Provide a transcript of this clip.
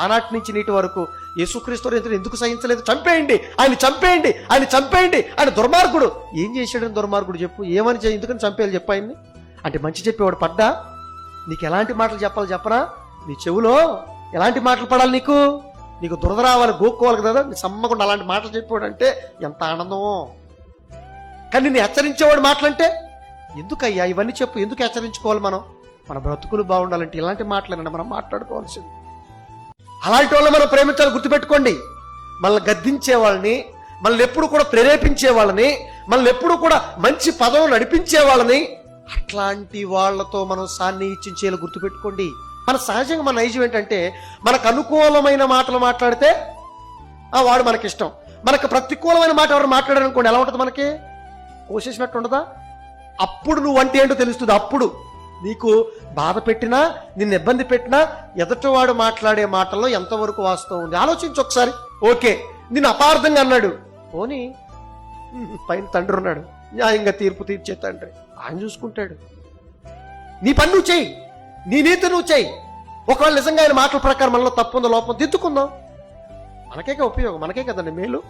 ఆనాటి నుంచి నీటి వరకు యేసుక్రీస్తు ఎందుకు సహించలేదు? చంపేయండి, ఆయన చంపేయండి, ఆయన చంపేయండి, ఆయన దుర్మార్గుడు. ఏం చేశాడని దుర్మార్గుడు చెప్పు? ఏమని ఎందుకని చంపేయాలి చెప్పు ఆయన్ని? అంటే మంచి చెప్పేవాడు పడ్డా? నీకు ఎలాంటి మాటలు చెప్పాలి చెప్పరా? నీ చెవులో ఎలాంటి మాటలు పడాలి? నీకు దురద రావాలి, గోక్కోవాలి కదా, నీ సమ్మకుండా అలాంటి మాటలు చెప్పేవాడు అంటే ఎంత ఆనందమో. కానీ నిన్ను హెచ్చరించేవాడు మాటలంటే ఎందుకయ్యా ఇవన్నీ చెప్పు? ఎందుకు హెచ్చరించుకోవాలి? మన బ్రతుకులు బాగుండాలంటే ఇలాంటి మాటలేనండి మనం మాట్లాడుకోవాల్సింది. అలాంటి వాళ్ళని మనం ప్రేమించాలి. గుర్తుపెట్టుకోండి, మనల్ని గద్దించే వాళ్ళని, మనల్ని ఎప్పుడు కూడా ప్రేరేపించే వాళ్ళని, మనల్ని ఎప్పుడు కూడా మంచి పదవులు నడిపించే వాళ్ళని, అట్లాంటి వాళ్లతో మనం సాన్నిహిత్యం చేయాలి. గుర్తుపెట్టుకోండి, మన సహజంగా మన నైజం ఏంటంటే మనకు అనుకూలమైన మాటలు మాట్లాడితే వాడు మనకిష్టం, మనకు ప్రతికూలమైన మాట ఎవరు మాట్లాడారనుకోండి ఎలా ఉంటుంది? మనకి కోసేసినట్టు ఉండదా? అప్పుడు నువ్వు అంటే ఏంటో తెలుస్తుంది. అప్పుడు నీకు బాధ పెట్టినా, నిన్ను ఇబ్బంది పెట్టినా ఎదుటివాడు మాట్లాడే మాటల్లో ఎంతవరకు వాస్తవం ఉంది ఆలోచించు ఒకసారి. ఓకే, నిన్ను అపార్థంగా అన్నాడు, పోనీ పైన తండ్రి ఉన్నాడు, న్యాయంగా తీర్పు తీర్చే తండ్రి, ఆయన చూసుకుంటాడు. నీ పని నువ్వు చేయి, నీ నీతి నువ్వు చేయి. ఒకవేళ నిజంగా ఆయన మాటల ప్రకారం మనలో తప్పు ఉందో లోపం దిద్దుకుందాం. మనకే ఉపయోగం, మనకే కదండి మేలు.